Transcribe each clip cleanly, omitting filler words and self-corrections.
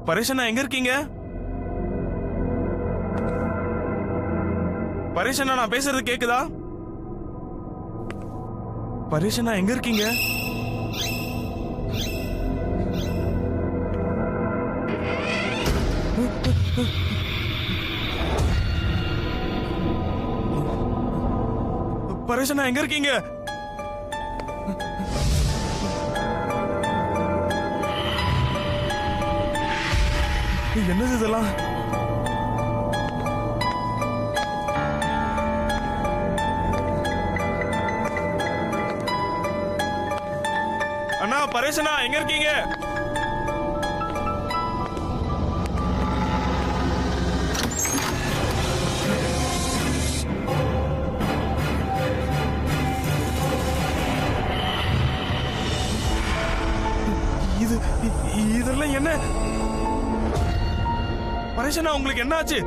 பரேஷனா எங்க இருக்கீங்க? பரேஷனா நான் பேசுறது கேக்குதா? பரேஷனா எங்க இருக்கீங்க? பரேஷனா எங்க இருக்கீங்க? என்னது இதெல்லாம்? அண்ணா பரேஷனா எங்க இருக்கீங்க? இதெல்லாம் என்ன? பரேஷனா உங்களுக்கு என்ன ஆச்சு?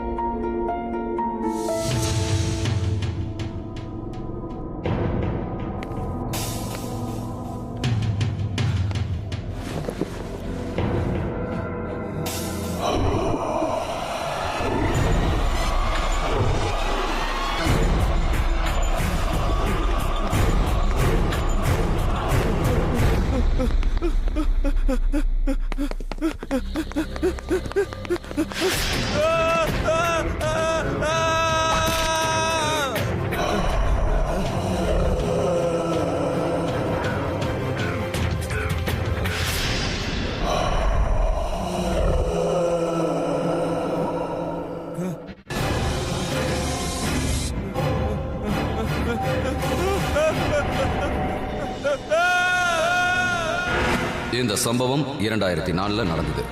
இந்த சம்பவம் 2004 நடந்தது.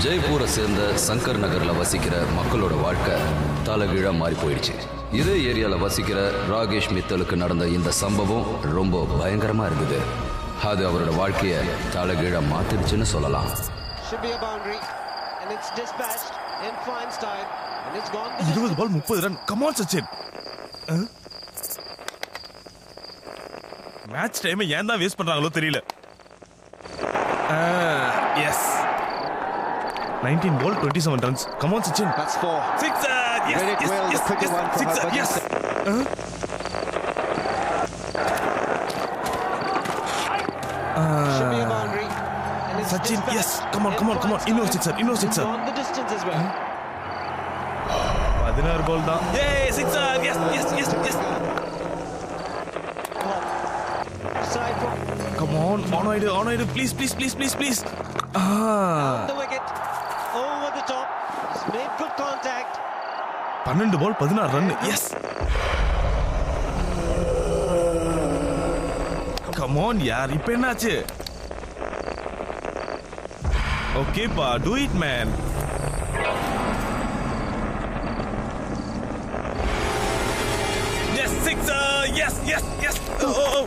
ஜெய்ப்பூரை சேர்ந்த சங்கர் நகர்ல வசிக்கிற மக்களோட வாழ்க்கை தலைகீழா மாறி போயிடுச்சு. இதே ஏரியால வசிக்கிற ராகேஷ் மித்தலுக்கு நடந்த இந்த சம்பவம் ரொம்ப பயங்கரமா இருந்தது. அது அவரோட வாழ்க்கைய தலைகீழா மாத்திடுச்சுன்னு சொல்லலாம். 20 பால் 30 run. Come on Sachin. Match time ஏன் தான் வேஸ்ட் பண்றாங்களோ தெரியல. Yes. 19 ball 27 runs. Come on Sachin. That's 4. Sixer. Yes. Read it Yes. well, Yes. the quicker one from Sixer. her, Yes. Should be a boundary. And it's Sachin. Yes. Come on. Come on. Come on. Innova sixer. Innova sixer. On the distance as well. 16 ball தான். Yay! Sixer. Yes. Yes. Yes. Yes. Come on. On it. Please. Please. Please. Please. Please. The wicket. Over the top. It's made good contact. 12 ball 16 run. Yes. Come on yaar. இப்போ என்னாச்சு? Okay pa. Do it man. Yes. Sixer. Yes. Yes. Yes. Oh.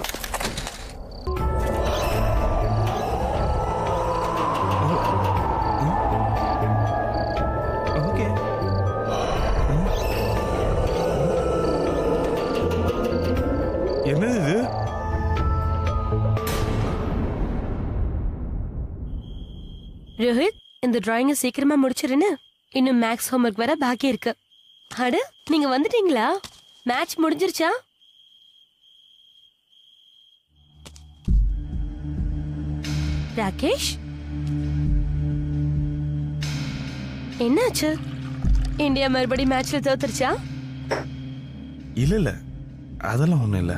என்னது இது? ரோஹித், இந்த டிராயிங்க சீக்கிரமா முடிச்சிருன்னு. இன்னும் maths homework வர பாக்கி இருக்கு. அட, நீங்க வந்துட்டீங்களா? மேட்ச் முடிஞ்சிருச்சா? ராகேஷ், என்னாச்சு? இந்தியா மறுபடியும் மேட்ச்ல தோத்துருச்சா? இல்ல அதெல்லாம் ஒண்ணும் இல்ல.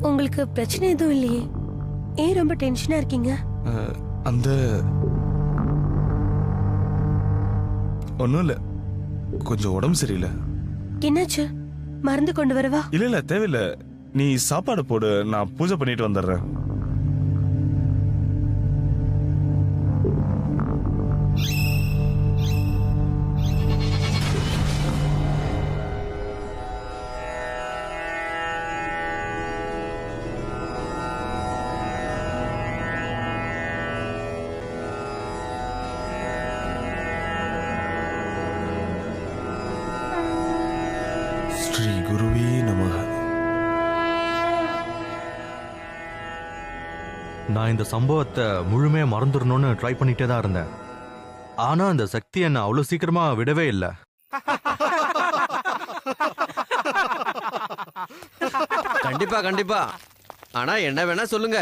உங்களுக்கு பிரச்சனை எதுவும் இல்லையே? ஏன் ரொம்ப டென்ஷனா இருக்கீங்க? அந்த ஒண்ணும் இல்ல, கொஞ்சம் உடம்பு சரியில்லை. என்னாச்சு? மருந்து கொண்டு வரவா? இல்ல தேவையில்ல. நீ சாப்பாடு போடு, நான் பூஜை பண்ணிட்டு வந்துடுறேன். ஸ்ரீ குருவே நமக. நான் இந்த சம்பவத்தை முழுமையா மறந்துடணும்னு ட்ரை பண்ணிட்டே தான் இருந்தேன். ஆனா அந்த சக்தி என்ன அவ்வளவு சீக்கிரமா விடவே இல்லை. கண்டிப்பா கண்டிப்பா. ஆனா என்ன வேணா சொல்லுங்க,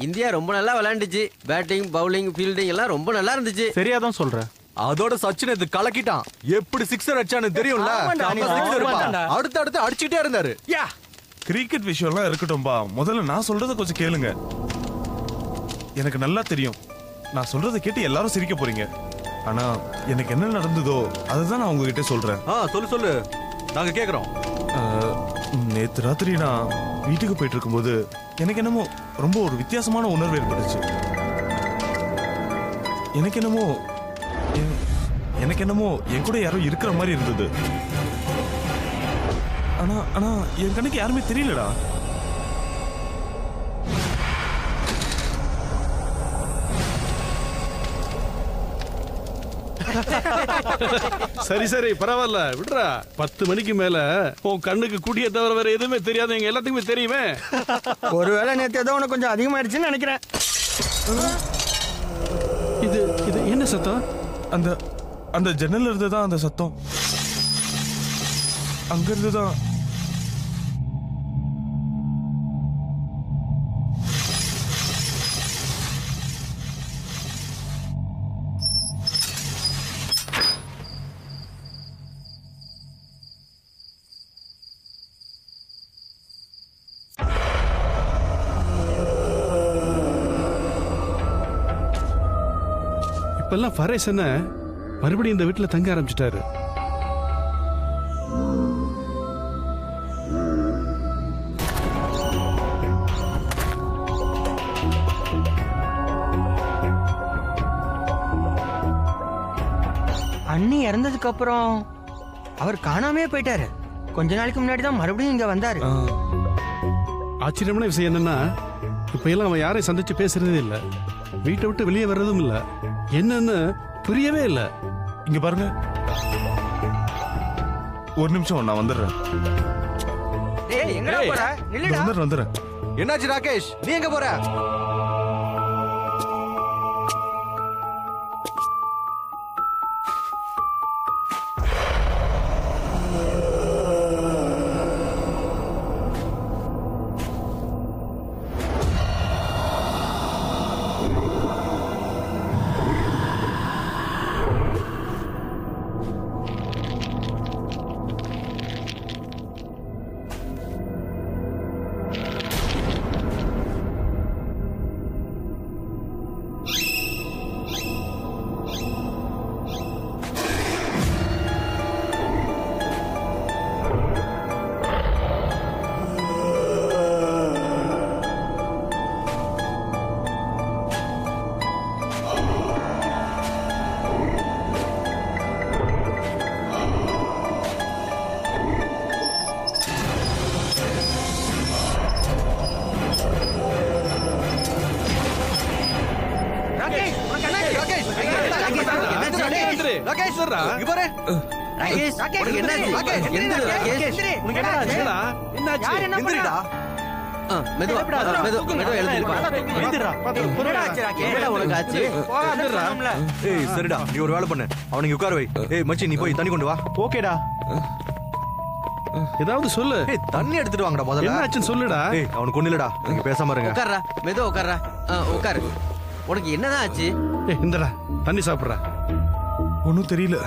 இந்தியா ரொம்ப நல்லா விளையாண்டுச்சு. பேட்டிங், பவுலிங், ஃபீல்டிங் எல்லாம் ரொம்ப நல்லா இருந்துச்சு. சரியா தான் சொல்றேன். அதோட சச்சின் இது கலக்கிட்டான். எப்படி சிக்ஸர் அடிச்சான்னு தெரியும்ல. அடுத்து அடிச்சுட்டே இருந்தாரு. கிரிக்கெட் விஷயம்லாம் இருக்கட்டும்பா, முதல்ல நான் சொல்றத கொஞ்சம் கேளுங்க. எனக்கு நல்லா தெரியும், நான் சொல்றதை கேட்டு எல்லாரும் சிரிக்க போறீங்க. ஆனா எனக்கு என்ன நடந்ததோ அதுதான் நான் உங்ககிட்ட சொல்றேன். சொல்லு நாங்க கேக்குறோம். நேத்து ராத்திரி நான் வீட்டுக்கு போயிட்டு இருக்கும்போது எனக்கு என்னமோ ரொம்ப ஒரு வித்தியாசமான உணர்வு ஏற்பட்டுச்சு. எனக்கு என்னமோ என் கூட யாரோ இருக்கிற மாதிரி இருந்தது. ஆனா என் கண்ணுக்கு யாருமே தெரியலடா. சரி சரி பரவாயில்ல விடுறா. 10 மணிக்கு மேல உன் கண்ணுக்கு குடிய தவிர வேற எதுவுமே தெரியாது. எங்க எல்லாத்துக்குமே தெரியுமே. ஒருவேளை நேற்று ஏதோ உனக்கு கொஞ்சம் அதிகமாயிடுச்சுன்னு நினைக்கிறேன். இது இது என்ன சத்தம்? அந்த ஜன்னல்ல இருந்துதான் அந்த சத்தம். அங்க இருந்துதான். இப்பெல்லாம் ஃபரேஸ் என்ன மறுபடியும் இந்த வீட்டுல தங்க ஆரம்பிச்சிட்டாரு. அண்ணி இறந்ததுக்கு அப்புறம் அவர் காணாமே போயிட்டாரு. கொஞ்ச நாளைக்கு முன்னாடி தான் மறுபடியும் இங்க வந்தாரு. ஆச்சரியமான விஷயம் என்னன்னா, இப்ப எல்லாம் அவன் யாரையும் சந்திச்சு பேசுறதே இல்ல. வீட்டை விட்டு வெளியே வர்றதும் இல்ல. என்னன்னு புரியவே இல்ல. இங்க பாருங்க, ஒரு நிமிஷம் நான் வந்துடுறேன். வந்துடுறேன். என்னாச்சு ராகேஷ், நீ எங்க போற? சரிடா, நீ ஒரு வேலை பண்ணு, அவனுக்கு உட்கார வை. ஏய் மச்சி, நீ போய் தண்ணி கொண்டு வா. ஓகேடா. ஏதாவது சொல்லு. தண்ணி எடுத்துட்டு வாங்கடா முதல்ல. என்னாச்சுன்னு சொல்லுடா. அவனுக்கு ஒண்ணு இல்லடா, நீங்க பேசாம இருங்க. உட்கார்றா, மெதுவா உட்கார்றா. உட்காரு. உனக்கு என்னதான் ஆச்சு? இந்தடா தண்ணி சாப்பிடுற. ஒன்னும் தெரியல,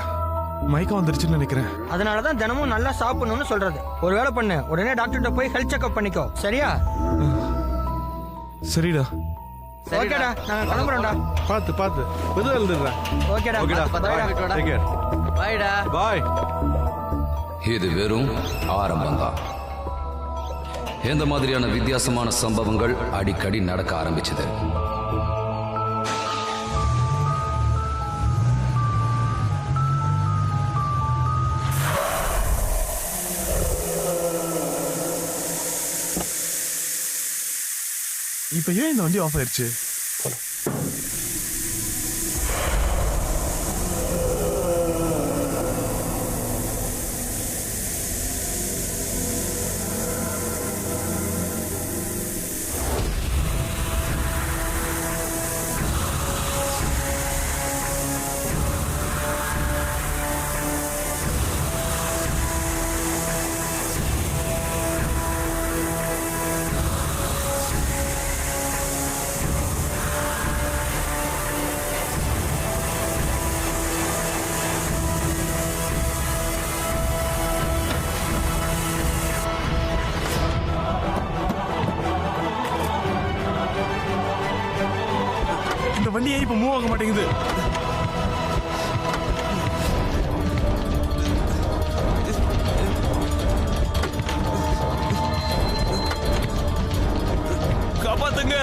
மயக்கம் வந்துருச்சுன்னு நினைக்கிறேன். அதனாலதான் தினமும் நல்லா சாப்பிடணும்னு சொல்றது. ஒரு வேலை பண்ணு, உடனே டாக்டர்கிட்ட போய் ஹெல்த் செக்அப் பண்ணிக்கோ. சரியா? சரிடா. ஓகேடா, நாங்க கிளம்புறோம்டா. பாத்து மெதுவா எழுந்துடுறா. ஓகேடா. பாய்டா. பாய். இது வெறும் ஆரம்பம்தான். இந்த மாதிரியான வித்தியாசமான சம்பவங்கள் அடிக்கடி நடக்க ஆரம்பிச்சது. இப்ப ஏன் இந்த வண்டி ஆஃப் ஆயிடுச்சு? ஒன்றும் மூவ் ஆக மாட்டேங்குது. காப்பாத்துங்க.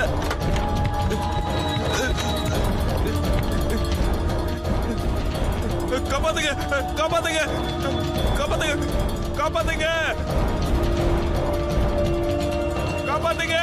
காப்பாத்துங்க காப்பாத்துங்க காப்பாத்துங்க காப்பாத்துங்க காப்பாத்துங்க.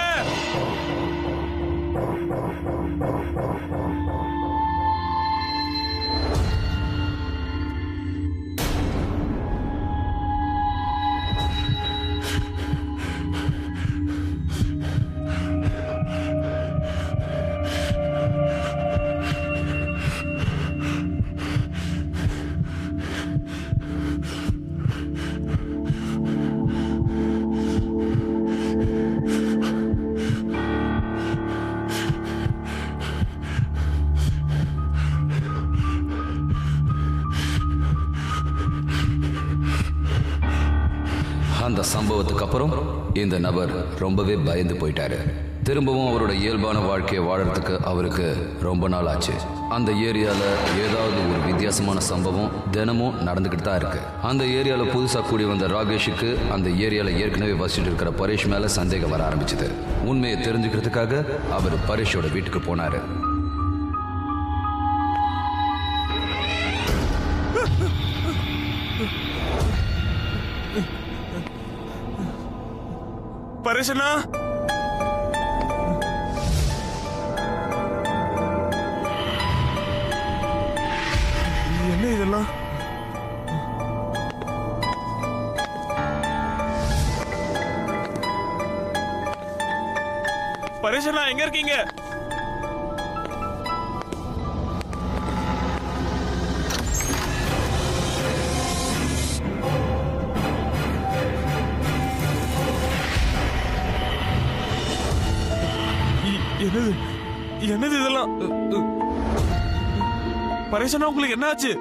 அந்த சம்பவத்துக்கு அப்புறம் இந்த நபர் ரொம்பவே பயந்து போயிட்டாரு. திரும்பவும் அவரோட இயல்பான வாழ்க்கையை வாழறதுக்கு அவருக்கு ரொம்ப நாள் ஆச்சு. அந்த ஏரியால ஏதாவது ஒரு வித்தியாசமான சம்பவம் தினமும் நடந்துகிட்டு தான் இருக்கு. அந்த ஏரியால புதுசா கூடி வந்த ராகேஷுக்கு அந்த ஏரியால ஏற்கனவே வசிச்சுட்டு இருக்கிற பரேஷ் மேல சந்தேகம் வர ஆரம்பிச்சது. உண்மையை தெரிஞ்சுக்கிறதுக்காக அவர் பரேஷோட வீட்டுக்கு போனாரு. பரேஷனா, என்ன இதெல்லாம்? பரேஷனா எங்க இருக்கீங்க? என்னது என்னது இதெல்லாம்? பரேஷனா உங்களுக்கு என்ன ஆச்சு?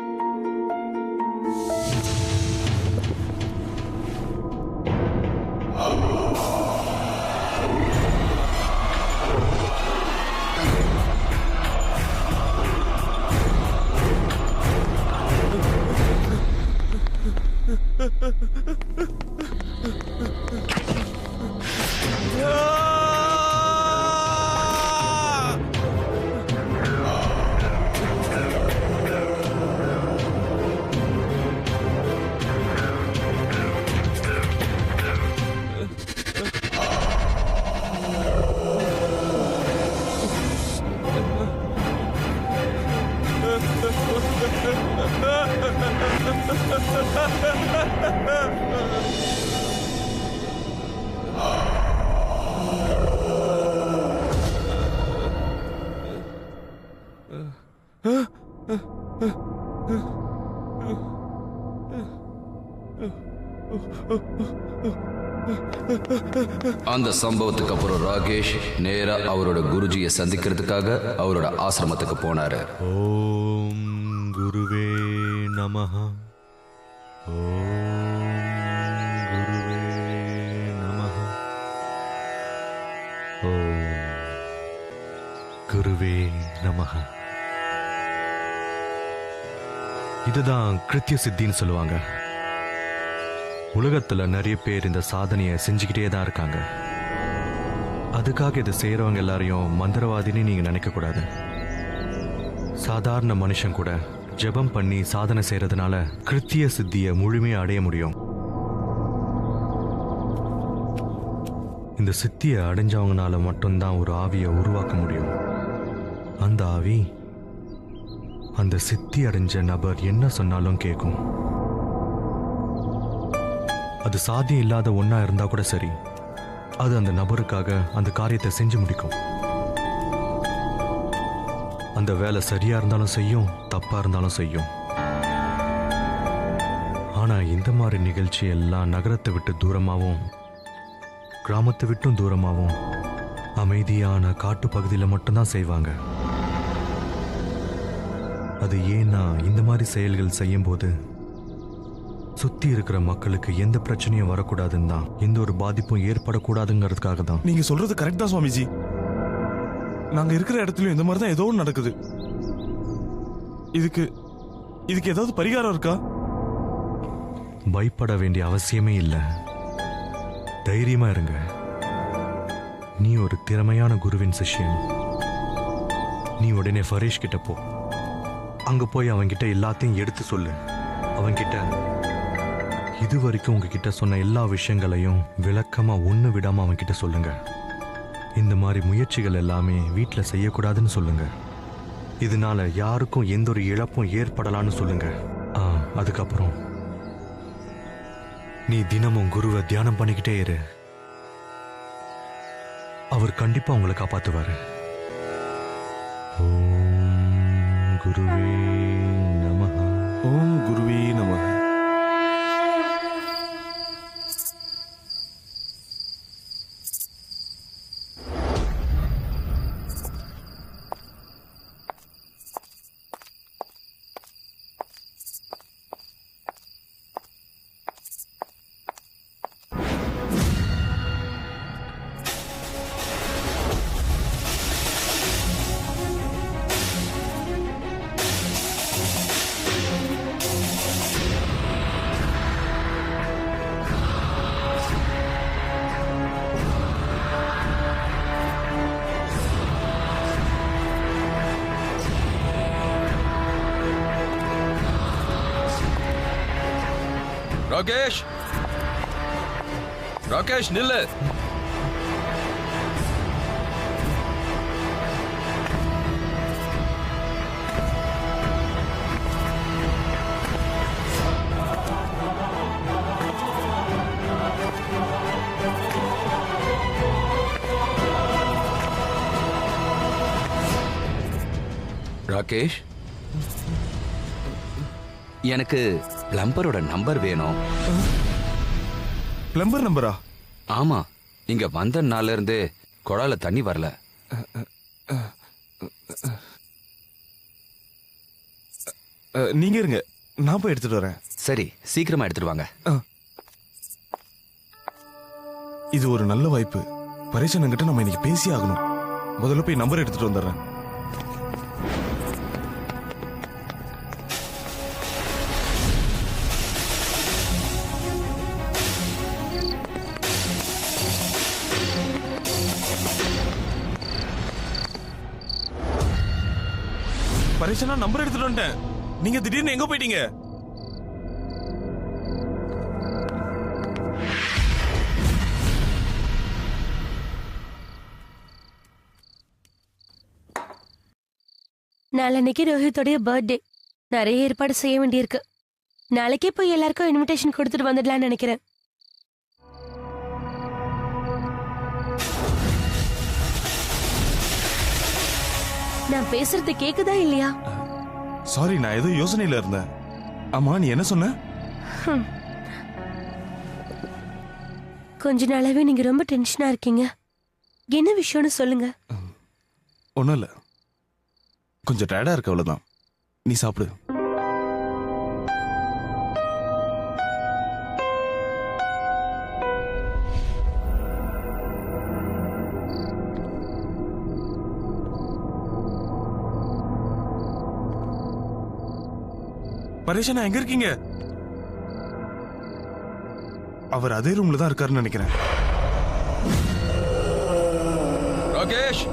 அந்த சம்பவத்துக்கு அப்புறம் ராகேஷ் நேரா அவரோட குருஜியை சந்திக்கிறதுக்காக அவரோட ஆசிரமத்துக்கு போனாரு. ஓம் குருவே நமஹ. ஓம் குருவே நமஹ. ஓம் குருவே நமஹ. இதுதான் கிருத்திய சித்தின்னு சொல்லுவாங்க. உலகத்துல நிறைய பேர் இந்த சாதனையை செஞ்சுக்கிட்டே தான் இருக்காங்க. அதுக்காக இதை செய்யறவங்க எல்லாரையும் மந்திரவாதின்னு நீங்க நினைக்க கூடாது. சாதாரண மனுஷன் கூட ஜெபம் பண்ணி சாதனை செய்யறதுனால கிருத்திய சித்தியை முழுமையா அடைய முடியும். இந்த சித்தியை அடைஞ்சவங்கனால மட்டும்தான் ஒரு ஆவியை உருவாக்க முடியும். அந்த ஆவி அந்த சித்தி அடைஞ்ச நபர் என்ன சொன்னாலும் கேட்கும். அது சாத்தியம் இல்லாத ஒன்னா இருந்தா கூட சரி, அது அந்த நபருக்காக அந்த காரியத்தை செஞ்சு முடிக்கும். அந்த வேலை சரியா இருந்தாலும் செய்யும், தப்பா இருந்தாலும் செய்யும். ஆனா இந்த மாதிரி நிகழ்ச்சி எல்லாம் நகரத்தை விட்டு தூரமாவும் கிராமத்தை விட்டும் தூரமாவும் அமைதியான காட்டு பகுதியில மட்டும்தான் செய்வாங்க. அது ஏன்னா இந்த மாதிரி செயல்கள் செய்யும் போது சுத்தி இருக்கிற மக்களுக்கு எந்த பிரச்சனையும் வரக்கூடாதுன்னு தான், எந்த ஒரு பாதிப்பும் ஏற்படக்கூடாதுங்கிறதுக்காக தான். நீங்க சொல்றது கரெக்ட் தான் சுவாமிஜி. நாங்க இருக்கிற இடத்துலயும் இந்த மாதிரி தான் ஏதோ ஒன்று நடக்குது. இதுக்கு இதுக்கு ஏதாவது பரிகாரம் இருக்கா? பயப்பட வேண்டிய அவசியமே இல்லை. தைரியமா இருங்க. நீ ஒரு திறமையான குருவின் சிஷ்யன். நீ உடனே ஃபரேஷ் கிட்ட போ. அங்க போய் அவன்கிட்ட எல்லாத்தையும் எடுத்து சொல்லு. அவன்கிட்ட இது வரைக்கும் உங்ககிட்ட சொன்ன எல்லா விஷயங்களையும் விளக்கமா ஒண்ணு விடாம அவன்கிட்ட சொல்லுங்க. இந்த மாதிரி முயற்சிகள் எல்லாமே வீட்டில் செய்யக்கூடாதுன்னு சொல்லுங்க. இதனால யாருக்கும் எந்த ஒரு இழப்பும் ஏற்படலான்னு சொல்லுங்க. அதுக்கப்புறம் நீ தினமும் குருவை தியானம் பண்ணிக்கிட்டே இரு. அவர் கண்டிப்பா உங்களை காப்பாத்துவாரு. ஓம் குருவே நமஹ. ஓம் குருவே நமஹ. ராகேஷ், ராகேஷ் நில்லு. ராகேஷ், எனக்கு பிளம்பரோட நம்பர் வேணும். பிளம்பர் நம்பரா? ஆமா, இங்க வந்த நாள்ல இருந்து குழால தண்ணி வரல. நீங்க இருங்க, நான் போய் எடுத்துட்டு வரேன். சரி, சீக்கிரமா எடுத்துட்டு வாங்க. இது ஒரு நல்ல வாய்ப்பு. பரேஷன்கிட்ட நம்ம இன்னைக்கு பேசி ஆகணும். முதல்ல போய் நம்பர் எடுத்துட்டு வந்துடுறேன். பரேஷனா நம்பர் எடுத்துட்டு வந்துட்டேன். நீங்க திடீர்னு எங்க போயிட்டீங்க? நாளன்னைக்கு ரோஹித்தோடைய பர்த்டே. நிறைய ஏற்பாடு செய்ய வேண்டியிருக்கு. நாளைக்கே போய் எல்லாருக்கும் இன்விடேஷன் கொடுத்துட்டு வந்துடலாம்னு நினைக்கிறேன். நான் பேசுறது கேக்குதா இல்லையா? சாரி, நான் ஏதோ யோசனையில இருந்தேன். ஆமா, நீ என்ன சொன்ன? கொஞ்ச நாளாவே நீங்க ரொம்ப டென்ஷனா இருக்கீங்க. என்ன விஷயம்னு சொல்லுங்க. ஒண்ணும் இல்ல, கொஞ்சம் டயர்டா இருக்கு, அவ்வளவுதான். நீ சாப்பிடு. பரேஷனா எங்க இருக்கீங்க? அவர் அதே ரூம்ல தான் இருக்காருன்னு நினைக்கிறேன். ராகேஷ்,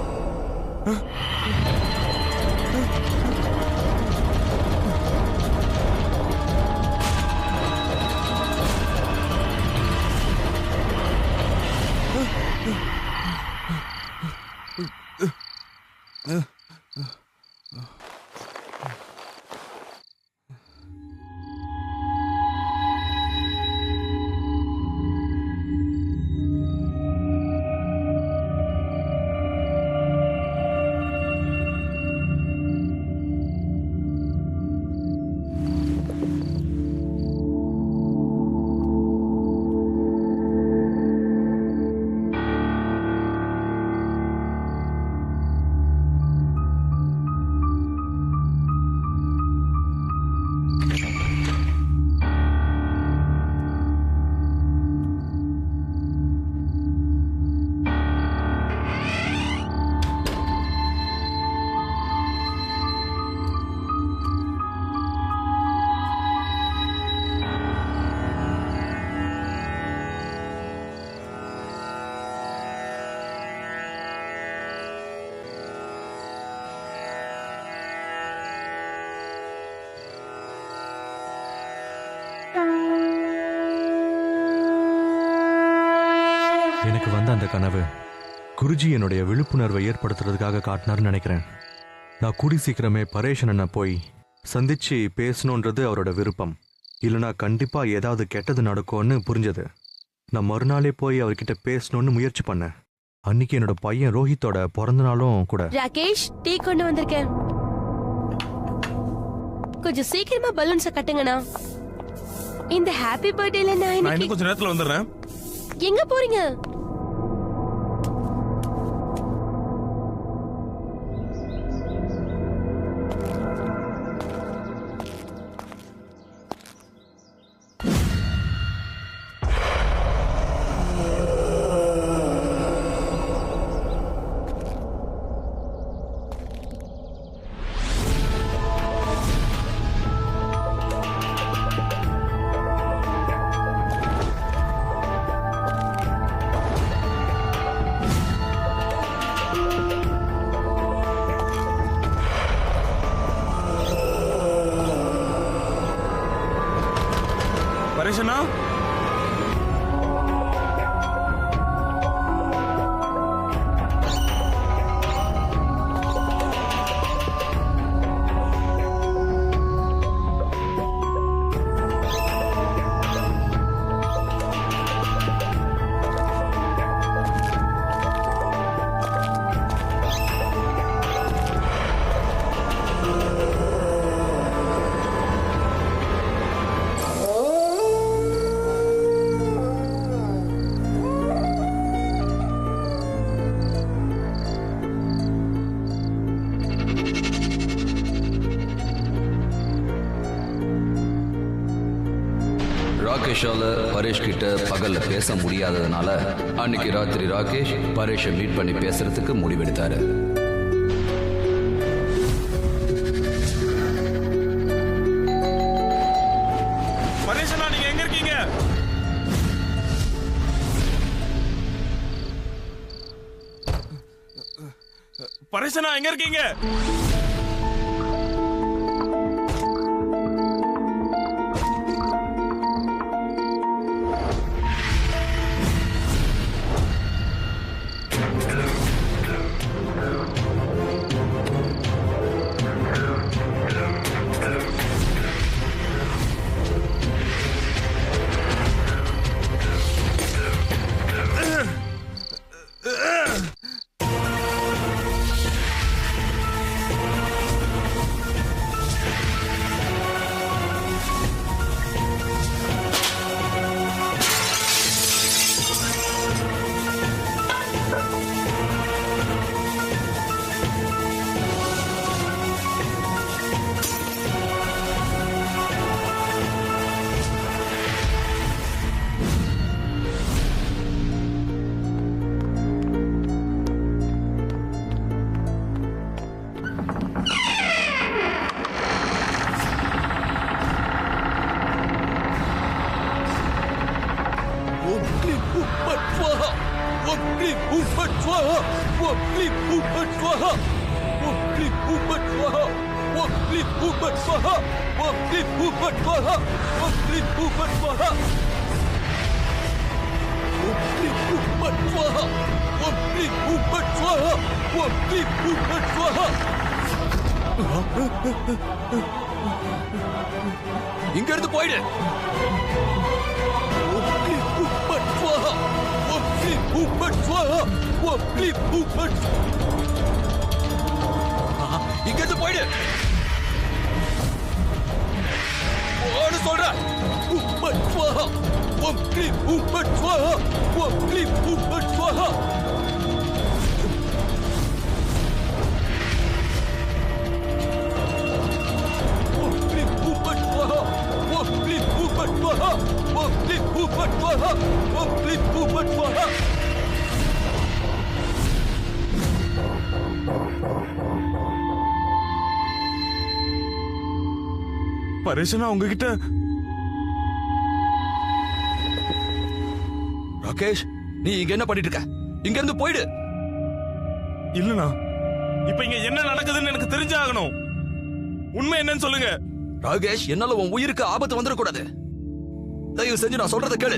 எனக்கு வந்த அந்த கனவு குருஜி என்னுடைய விழிப்புணர்வை ஏற்படுத்துறதுக்காக காட்டினார்னு நினைக்கிறேன். நான் கூடி சீக்கிரமே பரேஷ் அண்ணனை போய் சந்திச்சு பேசணுன்றது அவரோட விருப்பம். இல்லைனா கண்டிப்பா ஏதாவது கெட்டது நடக்கும்னு புரிஞ்சது. நான் மறுநாளே போய் அவர்கிட்ட பேசணும்னு முயற்சி பண்ணேன். அன்னைக்கு என்னோட பையன் ரோஹித்தோட பிறந்த நாளும் கூட. ராகேஷ், டீ கொண்டு வந்திருக்கேன். கொஞ்சம் சீக்கிரமா பலூன்ஸ கட்டுங்கண்ணா. இந்த ஹாப்பி பர்த்டேல நான் இன்னும் கொஞ்ச நேரத்துல வந்துடுறேன். எங்க போறீங்க? பரேஷனா, ராகேஷால பரேஷ் கிட்ட பகல்ல பேச முடியாததுனால அன்னைக்கு ராத்திரி ராகேஷ் பரேஷை மீட் பண்ணி பேசுறதுக்கு முடிவெடுத்தாரு. பரேஷனா நீங்க எங்க இருக்கீங்க? பரேஷனா எங்க இருக்கீங்க? இங்க இருந்து போயிடு. இங்க இருந்து போயிடு சொல்ற. பரேஷனா உங்ககிட்ட. ராகேஷ், நீ இங்க என்ன பண்ணிட்டு இருக்க? இங்க இருந்து போயிடு. இல்லனா இப்ப இங்க என்ன நடக்குதுன்னு எனக்கு தெரிஞ்சாகணும். உண்மை என்னன்னு சொல்லுங்க. ராகேஷ், என்னால உன் உயிருக்கு ஆபத்து வந்துடக்கூடாது. தயவு செஞ்சு நான் சொல்றத கேளு.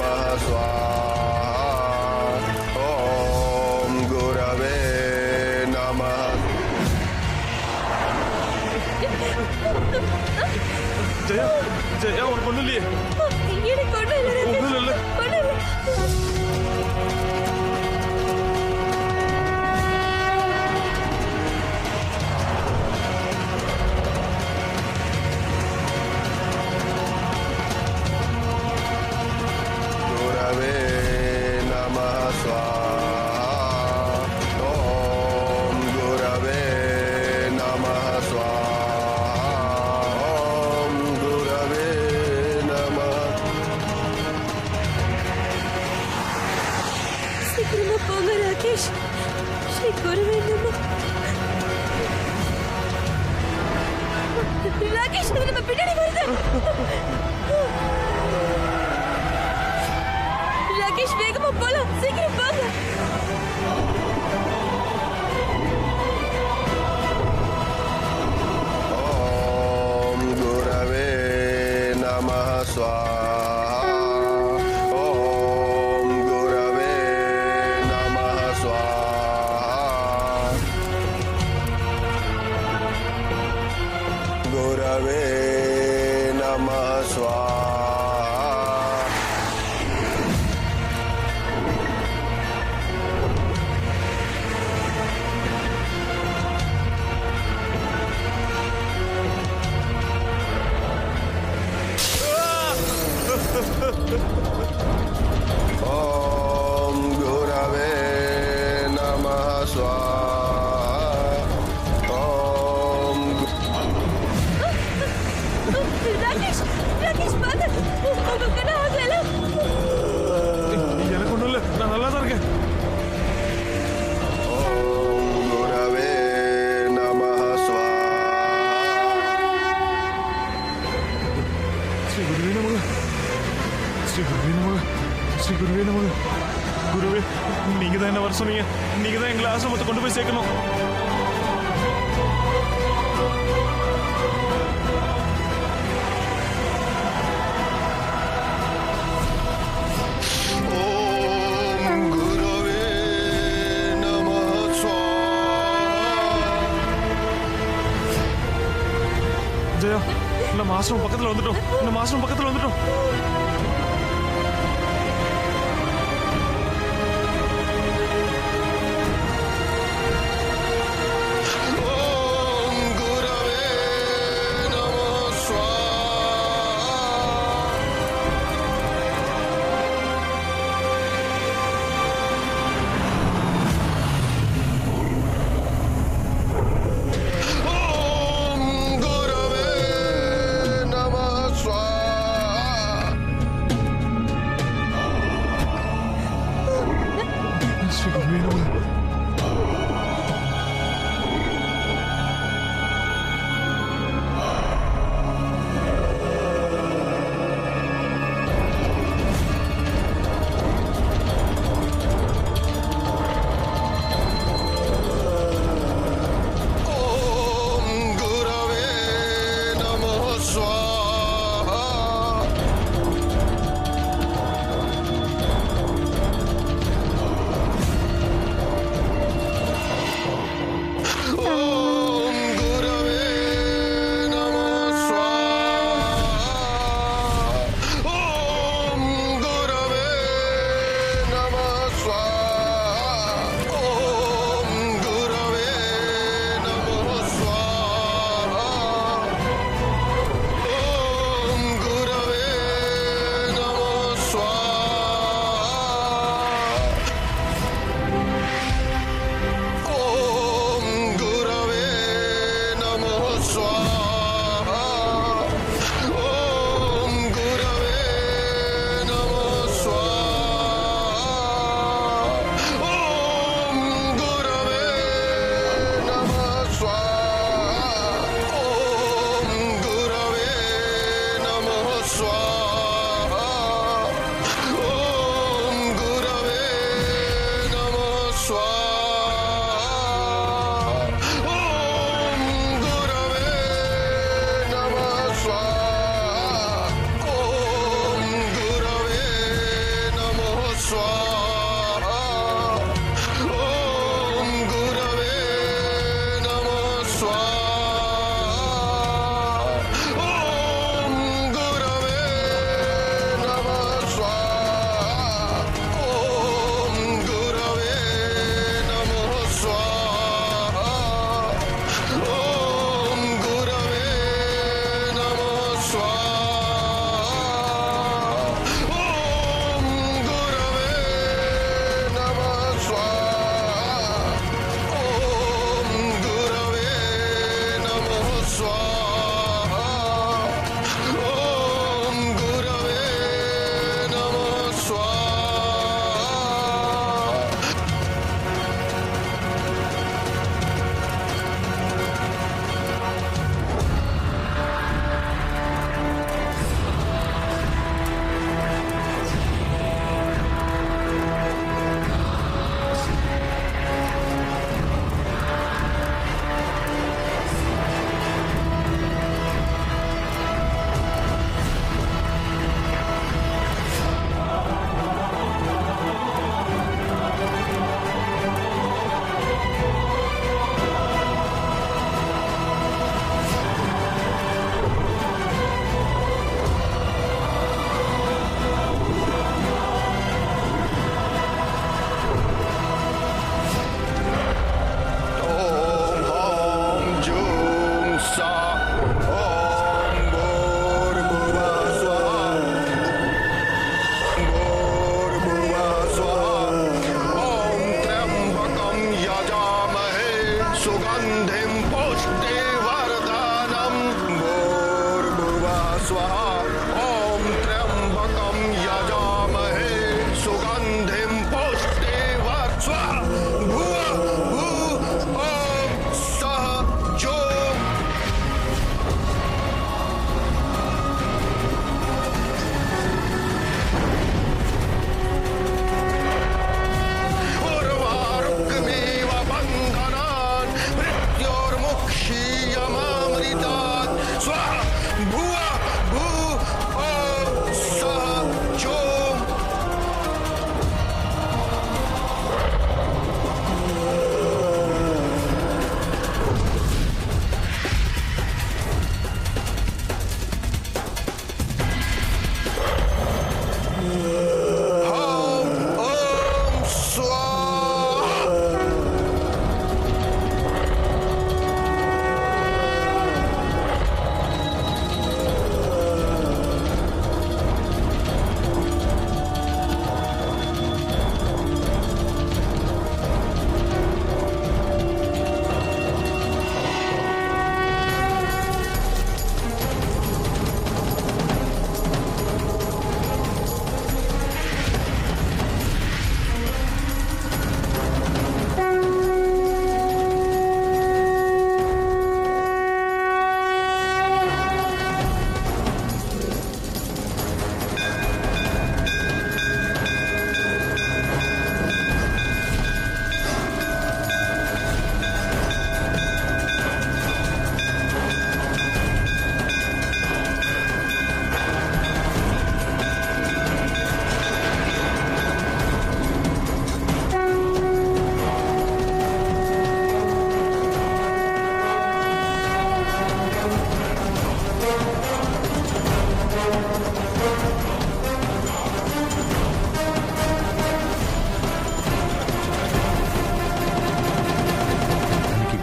नमः स्वाहा ॐ गुरवे नमः ஜெயா ஜெயா உனக்கு ஒண்ணும் இல்லையே எனக்கு ஒண்ணும் இல்ல ராகேஷ். ஒண்ணும் இல்ல ஒண்ணும் இல்ல. गुरवे नमः स्वाहा ॐ गुरवे नमः स्वाहा ॐ गुरवे नमः சீக்கிரமா போங்க ராகேஷ். ஸ்ரீ குருவே நமः. ராகேஷ் அது நம்ம பின்னாடி வருது. ராகேஷ் வேகமா போலாம். சீக்கிரம் போங்க. ॐ गुरवे नमः स्वाहा ॐ गुरवे नमः स्वाहा गुरवे नमः स्वाहा ॐ गुरवे नमः स्वाहा ॐ ராகேஷ் ராகேஷ் பாத்து உங்களுக்கு என்ன ஆகல? எனக்கு ஒண்ணும் இல்ல நான் நல்லா தான் இருக்கேன் ॐ गुरवे नमः स्वाहा ஸ்ரீ குருவே நமக ஸ்ரீ குருவே நமக ஸ்ரீ குருவே நமக குருவே நீங்க தான் என்ன வர சொன்னீங்க நீங்க தான் எங்களை ஆசிரமத்தை கொண்டு போய் சேர்க்கணும் ॐ गुरवे नमः स्वाहा ஜெயா நம்ம ஆசிரமம் பக்கத்துல வந்துட்டோம் நம்ம ஆசிரமம் பக்கத்துல வந்துட்டோம் ॐ गुरवे नमः स्वाहा ॐ गुरवे नमः स्वाहा स्वाहा ॐ त्र्यम्बकं यजामहे सुगन्धिं पुष्टिवर्धनं स्वाहा भुवः भुवः ॐ सः जो उर्वारुकमेव बन्धनान् मृत्योर्मुक्षीयमामृतात् स्वाहा भुवः भुवः ॐ सः जो ॐ स्वाहा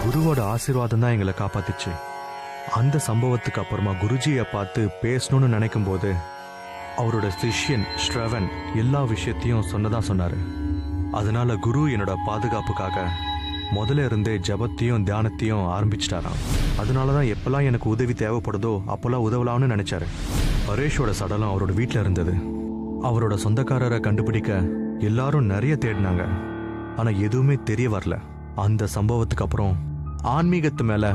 குருவோட ஆசீர்வாதம் தான் எங்களை காப்பாத்துச்சு. அந்த சம்பவத்துக்கு அப்புறமா குருஜியை பார்த்து பேசணும்னு நினைக்கும் போது அவரோட சிஷ்யன் ஸ்ரவன் எல்லா விஷயத்தையும் சொன்னதா சொன்னாரு. அதனால குரு என்னோட பாதுகாப்புக்காக முதல்ல இருந்தே ஜபத்தையும் தியானத்தையும் ஆரம்பிச்சிட்டாராம். அதனால தான் எப்பெல்லாம் எனக்கு உதவி தேவைப்படுதோ அப்பெல்லாம் உதவலாம்னு நினைச்சாரு. பரேஷோட சடலம் அவரோட வீட்டில் இருந்தது. அவரோட சொந்தக்காரரை கண்டுபிடிக்க எல்லாரும் நிறைய தேடினாங்க, ஆனா எதுவுமே தெரிய வரல. அந்த சம்பவத்துக்கு அப்புறம் ஆன்மீகத்து மேல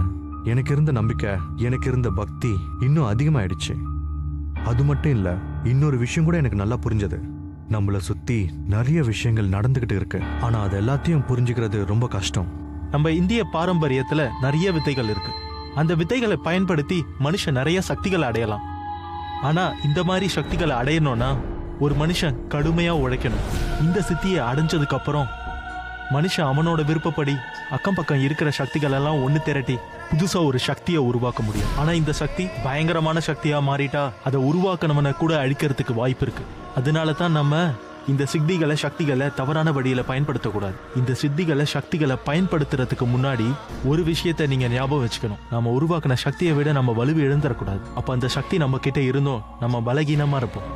எனக்கு இருந்த நம்பிக்கை, எனக்கு இருந்த பக்தி இன்னும் அதிகமாயிடுச்சு. அது மட்டும் இல்ல, இன்னொரு விஷயம் கூட எனக்கு நல்லா புரிஞ்சது. நம்மள சுத்தி நிறைய விஷயங்கள் நடந்துகிட்டு இருக்கு, ஆனா அது எல்லாத்தையும் புரிஞ்சுக்கிறது ரொம்ப கஷ்டம். நம்ம இந்திய பாரம்பரியத்துல நிறைய வித்தைகள் இருக்கு. அந்த வித்தைகளை பயன்படுத்தி மனுஷன் நிறைய சக்திகளை அடையலாம். ஆனா இந்த மாதிரி சக்திகளை அடையணும்னா ஒரு மனுஷன் கடுமையா உழைக்கணும். இந்த சித்தியை அடைஞ்சதுக்கு அப்புறம் மனுஷன் அவனோட விருப்பப்படி அக்கம் பக்கம் இருக்கிற சக்திகள் எல்லாம் ஒண்ணு திரட்டி புதுசா ஒரு சக்தியை உருவாக்க முடியும். ஆனா இந்த சக்தி பயங்கரமான சக்தியா மாறிட்டா அதை உருவாக்கணவனை கூட அழிக்கிறதுக்கு வாய்ப்பு இருக்கு. அதனால தான் நம்ம இந்த சித்திகளை சக்திகளை தவறான வழியில பயன்படுத்தக்கூடாது. இந்த சித்திகளை சக்திகளை பயன்படுத்துறதுக்கு முன்னாடி ஒரு விஷயத்த நீங்க ஞாபகம் வச்சுக்கணும். நம்ம உருவாக்கின சக்தியை விட நம்ம வலுவை இழந்துடக்கூடாது. அப்ப அந்த சக்தி நம்ம கிட்ட இருந்தோம் நம்ம பலகீனமா இருப்போம்.